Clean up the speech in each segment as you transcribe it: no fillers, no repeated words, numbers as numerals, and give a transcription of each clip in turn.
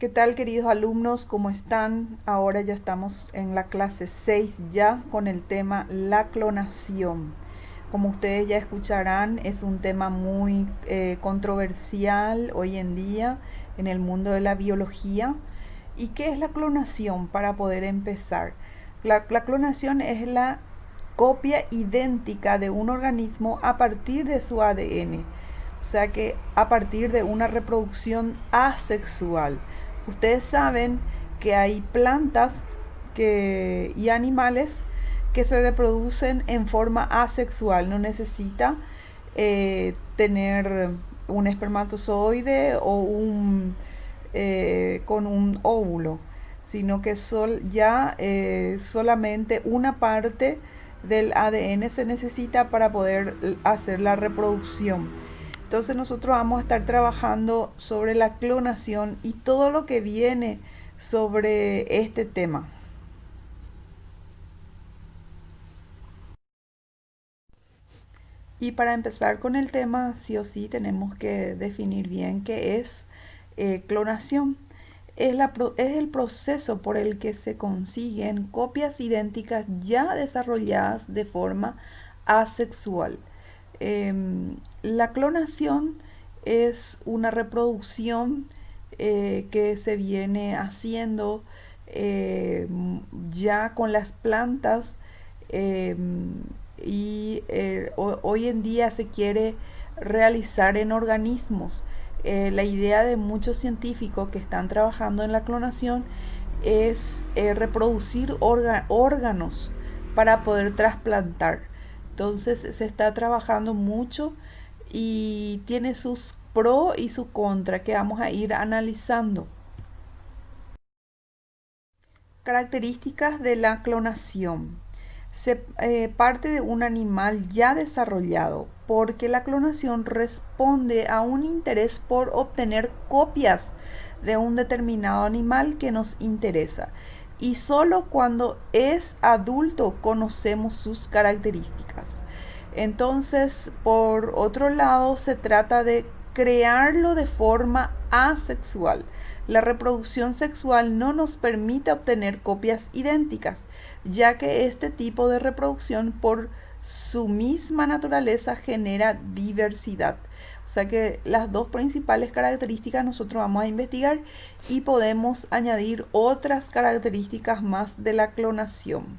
¿Qué tal, queridos alumnos? ¿Cómo están? Ahora ya estamos en la clase 6 ya con el tema la clonación. Como ustedes ya escucharán, es un tema muy controversial hoy en día en el mundo de la biología. ¿Y qué es la clonación? Para poder empezar, la clonación es la copia idéntica de un organismo a partir de su ADN, o sea que a partir de una reproducción asexual. Ustedes saben que hay plantas y animales que se reproducen en forma asexual, no necesita tener un espermatozoide o con un óvulo, sino que solamente una parte del ADN se necesita para poder hacer la reproducción. Entonces nosotros vamos a estar trabajando sobre la clonación y todo lo que viene sobre este tema. Y para empezar con el tema, sí o sí tenemos que definir bien qué es clonación. Es el proceso por el que se consiguen copias idénticas ya desarrolladas de forma asexual. La clonación es una reproducción que se viene haciendo ya con las plantas, eh, hoy en día se quiere realizar en organismos. La idea de muchos científicos que están trabajando en la clonación es reproducir órganos para poder trasplantar. Entonces se está trabajando mucho y tiene sus pro y su contra que vamos a ir analizando. Características de la clonación. Se parte de un animal ya desarrollado porque la clonación responde a un interés por obtener copias de un determinado animal que nos interesa, y solo cuando es adulto conocemos sus características. Entonces, por otro lado, se trata de crearlo de forma asexual. La reproducción sexual no nos permite obtener copias idénticas, ya que este tipo de reproducción por su misma naturaleza genera diversidad. O sea que las dos principales características nosotros vamos a investigar y podemos añadir otras características más de la clonación.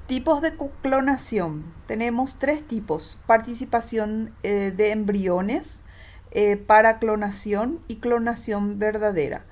Tipos de clonación. Tenemos tres tipos: participación de embriones para clonación y clonación verdadera.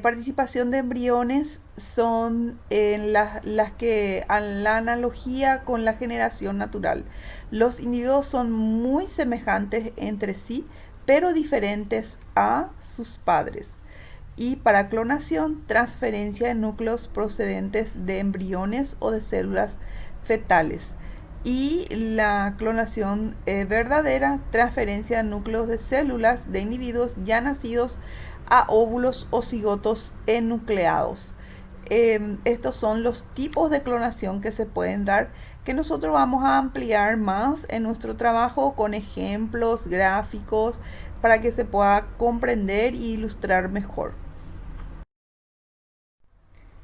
Participación de embriones son las que la analogía con la generación natural. Los individuos son muy semejantes entre sí, pero diferentes a sus padres. Y para clonación, transferencia de núcleos procedentes de embriones o de células fetales. Y la clonación verdadera, transferencia de núcleos de células de individuos ya nacidos a óvulos o cigotos enucleados. Estos son los tipos de clonación que se pueden dar, que nosotros vamos a ampliar más en nuestro trabajo con ejemplos gráficos para que se pueda comprender e ilustrar mejor.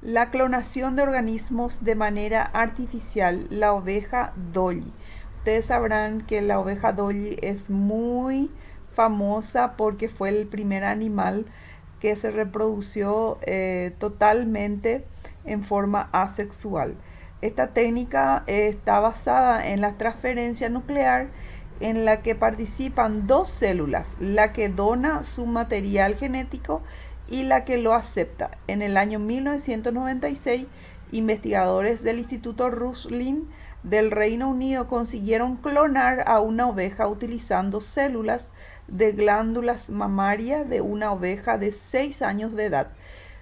La clonación de organismos de manera artificial, la oveja Dolly. Ustedes sabrán que la oveja Dolly es muy famosa porque fue el primer animal que se reprodució totalmente en forma asexual. Esta técnica está basada en la transferencia nuclear, en la que participan dos células, la que dona su material genético y la que lo acepta. En el año 1996, investigadores del Instituto Roslin del Reino Unido consiguieron clonar a una oveja utilizando células de glándulas mamarias de una oveja de 6 años de edad.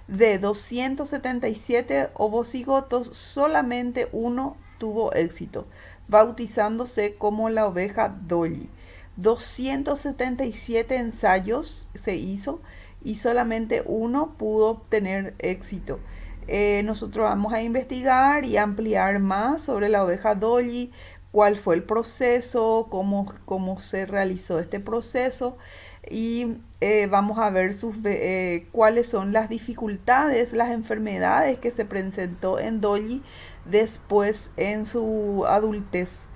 De 277 ovocigotos, solamente uno tuvo éxito, bautizándose como la oveja Dolly. 277 ensayos se hizo y solamente uno pudo obtener éxito. Nosotros vamos a investigar y ampliar más sobre la oveja Dolly cuál fue el proceso, cómo se realizó este proceso y vamos a ver cuáles son las dificultades, las enfermedades que se presentó en Dolly después en su adultez.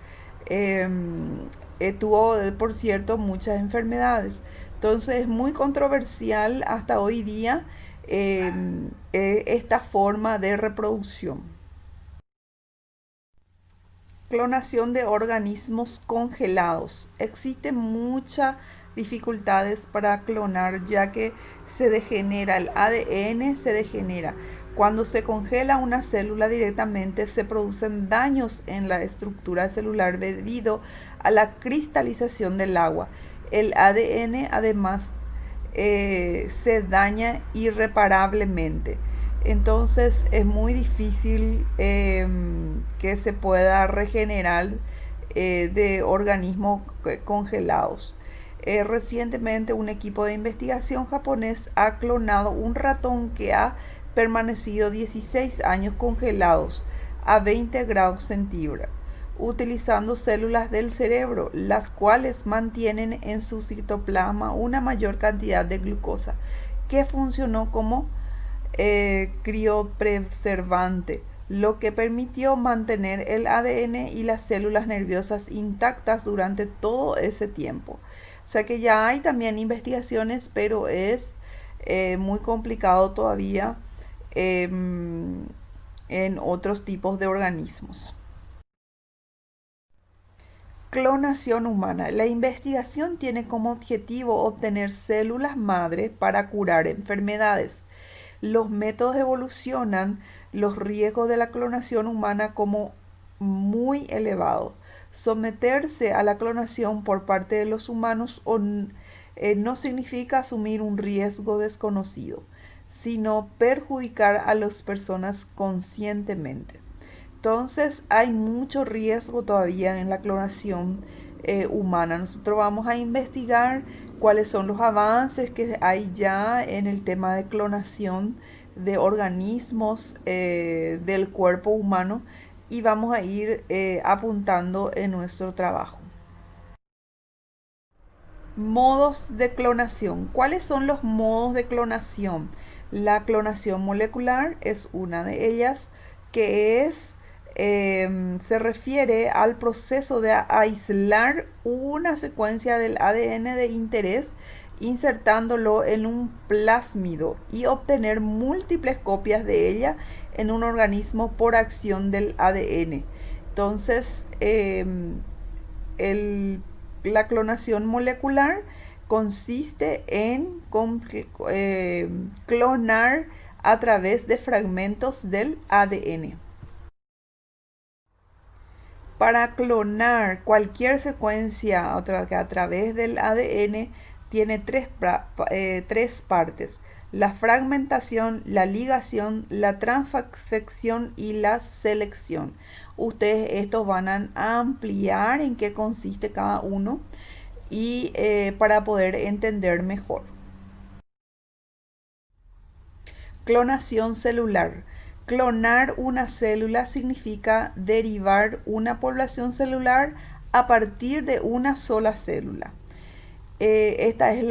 Tuvo, por cierto, muchas enfermedades. Entonces es muy controversial hasta hoy día esta forma de reproducción. Clonación de organismos congelados. Existen muchas dificultades para clonar ya que se degenera el ADN, se degenera. Cuando se congela una célula directamente se producen daños en la estructura celular debido a la cristalización del agua. El ADN además se daña irreparablemente. Entonces es muy difícil que se pueda regenerar de organismos congelados. Recientemente un equipo de investigación japonés ha clonado un ratón que ha permanecido 16 años congelados a 20 grados centígrados, utilizando células del cerebro, las cuales mantienen en su citoplasma una mayor cantidad de glucosa, que funcionó como criopreservante, lo que permitió mantener el ADN y las células nerviosas intactas durante todo ese tiempo. O sea que ya hay también investigaciones, pero es muy complicado todavía en otros tipos de organismos. Clonación humana. La investigación tiene como objetivo obtener células madre para curar enfermedades. Los métodos evolucionan los riesgos de la clonación humana como muy elevados. Someterse a la clonación por parte de los humanos no significa asumir un riesgo desconocido, sino perjudicar a las personas conscientemente. Entonces hay mucho riesgo todavía en la clonación humana. Nosotros vamos a investigar cuáles son los avances que hay ya en el tema de clonación de organismos del cuerpo humano y vamos a ir apuntando en nuestro trabajo. Modos de clonación. ¿Cuáles son los modos de clonación? La clonación molecular es una de ellas, que se refiere al proceso de aislar una secuencia del ADN de interés, insertándolo en un plásmido y obtener múltiples copias de ella en un organismo por acción del ADN. Entonces, la clonación molecular consiste en clonar a través de fragmentos del ADN. Para clonar cualquier secuencia a través del ADN tiene tres partes: la fragmentación, la ligación, la transfección y la selección. Ustedes estos van a ampliar en qué consiste cada uno y para poder entender mejor. Clonación celular. Clonar una célula significa derivar una población celular a partir de una sola célula. Esta es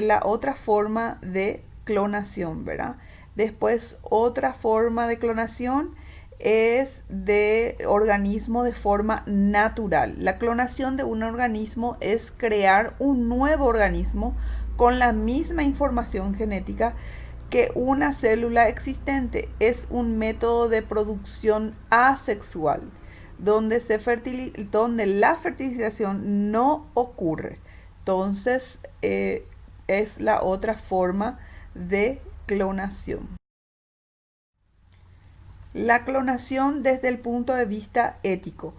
la otra forma de clonación, ¿verdad? Después, otra forma de clonación es de organismo de forma natural. La clonación de un organismo es crear un nuevo organismo con la misma información genética que una célula existente. Es un método de producción asexual donde la fertilización no ocurre. Entonces es la otra forma de clonación. La clonación desde el punto de vista ético.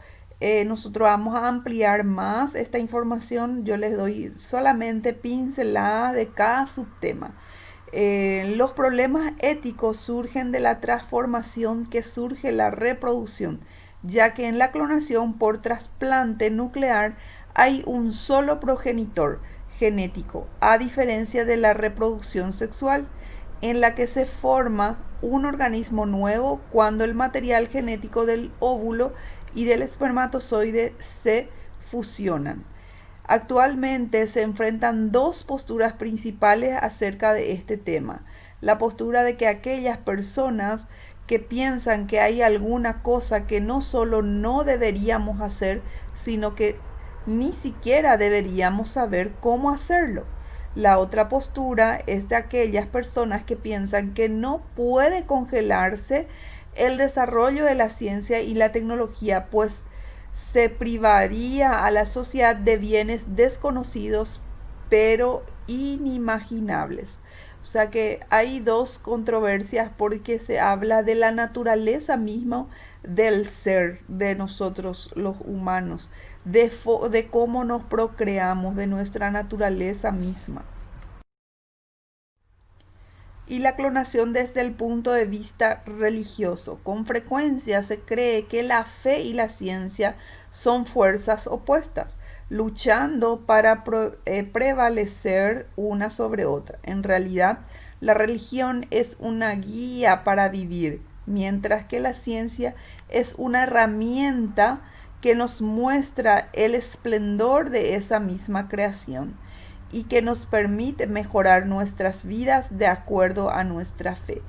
Nosotros vamos a ampliar más esta información. Yo les doy solamente pincelada de cada subtema. Los problemas éticos surgen de la transformación que surge la reproducción, ya que en la clonación por trasplante nuclear hay un solo progenitor genético, a diferencia de la reproducción sexual, en la que se forma un organismo nuevo cuando el material genético del óvulo y del espermatozoide se fusionan. Actualmente se enfrentan dos posturas principales acerca de este tema. La postura de que aquellas personas que piensan que hay alguna cosa que no solo no deberíamos hacer, sino que ni siquiera deberíamos saber cómo hacerlo. La otra postura es de aquellas personas que piensan que no puede congelarse el desarrollo de la ciencia y la tecnología, pues se privaría a la sociedad de bienes desconocidos pero inimaginables. O sea que hay dos controversias porque se habla de la naturaleza misma del ser de nosotros los humanos, de cómo nos procreamos, de nuestra naturaleza misma. Y la clonación desde el punto de vista religioso. Con frecuencia se cree que la fe y la ciencia son fuerzas opuestas, luchando para prevalecer una sobre otra. En realidad, la religión es una guía para vivir, mientras que la ciencia es una herramienta que nos muestra el esplendor de esa misma creación y que nos permite mejorar nuestras vidas de acuerdo a nuestra fe.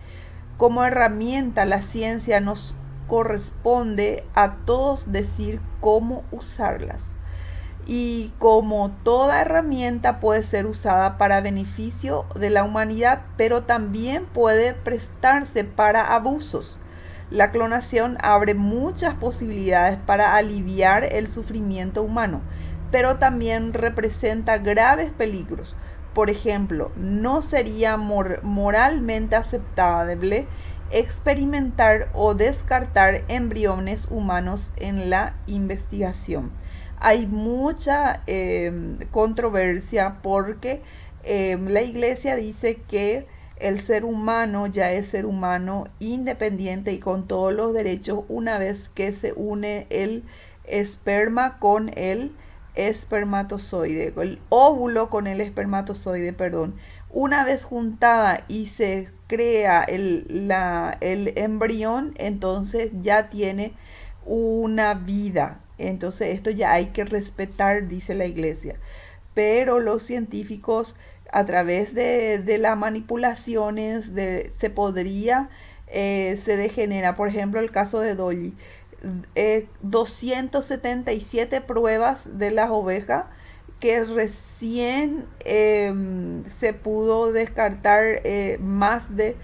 Como herramienta, la ciencia nos corresponde a todos decir cómo usarlas. Y como toda herramienta puede ser usada para beneficio de la humanidad, pero también puede prestarse para abusos. La clonación abre muchas posibilidades para aliviar el sufrimiento humano, pero también representa graves peligros. Por ejemplo, no sería moralmente aceptable experimentar o descartar embriones humanos en la investigación. Hay mucha controversia porque la iglesia dice que el ser humano ya es ser humano independiente y con todos los derechos una vez que se une el esperma con el espermatozoide, el óvulo con el espermatozoide, perdón. Una vez juntada y se crea el embrión, entonces ya tiene una vida. Entonces esto ya hay que respetar, dice la iglesia. Pero los científicos a través de las manipulaciones se podría, se degenera. Por ejemplo, el caso de Dolly. 277 pruebas de las ovejas que recién se pudo descartar, más de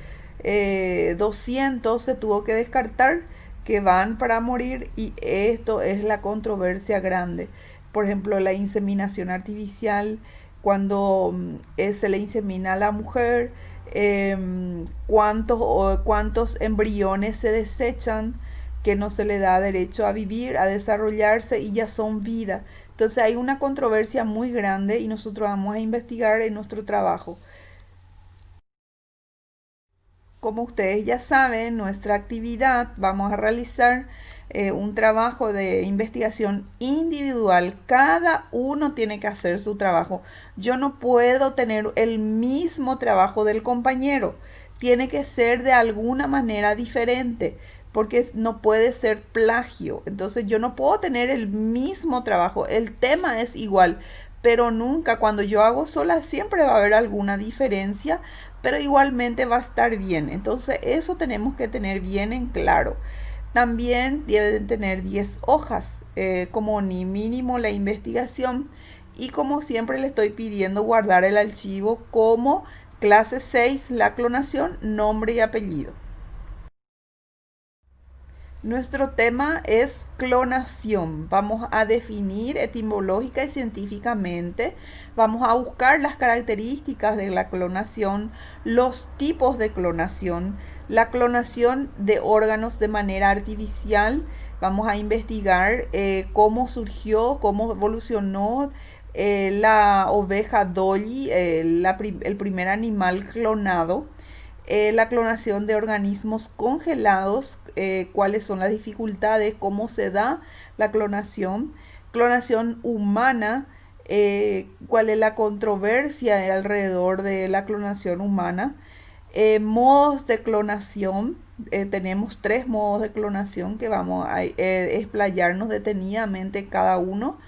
200 se tuvo que descartar que van para morir, y esto es la controversia grande. Por ejemplo, la inseminación artificial, cuando se le insemina a la mujer, cuántos embriones se desechan que no se le da derecho a vivir, a desarrollarse y ya son vida. Entonces hay una controversia muy grande y nosotros vamos a investigar en nuestro trabajo. Como ustedes ya saben, nuestra actividad vamos a realizar un trabajo de investigación individual. Cada uno tiene que hacer su trabajo. Yo no puedo tener el mismo trabajo del compañero. Tiene que ser de alguna manera diferente, porque no puede ser plagio. Entonces yo no puedo tener el mismo trabajo. El tema es igual, pero nunca, cuando yo hago sola, siempre va a haber alguna diferencia, pero igualmente va a estar bien. Entonces eso tenemos que tener bien en claro. También deben tener 10 hojas, como ni mínimo la investigación, y como siempre le estoy pidiendo guardar el archivo como clase 6, la clonación, nombre y apellido. Nuestro tema es clonación. Vamos a definir etimológica y científicamente. Vamos a buscar las características de la clonación, los tipos de clonación, la clonación de órganos de manera artificial. Vamos a investigar cómo surgió, cómo evolucionó la oveja Dolly, el primer animal clonado. La clonación de organismos congelados, cuáles son las dificultades, cómo se da la clonación humana, cuál es la controversia alrededor de la clonación humana, modos de clonación, tenemos tres modos de clonación que vamos a explayarnos detenidamente cada uno.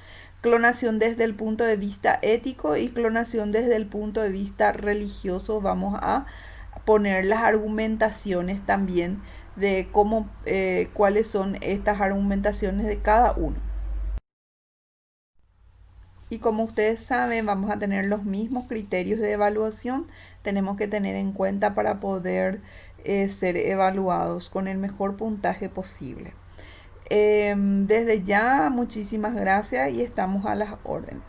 Clonación desde el punto de vista ético y clonación desde el punto de vista religioso. Vamos a poner las argumentaciones también de cómo, cuáles son estas argumentaciones de cada uno. Y como ustedes saben, vamos a tener los mismos criterios de evaluación. Tenemos que tener en cuenta para poder ser evaluados con el mejor puntaje posible. Desde ya, muchísimas gracias y estamos a las órdenes.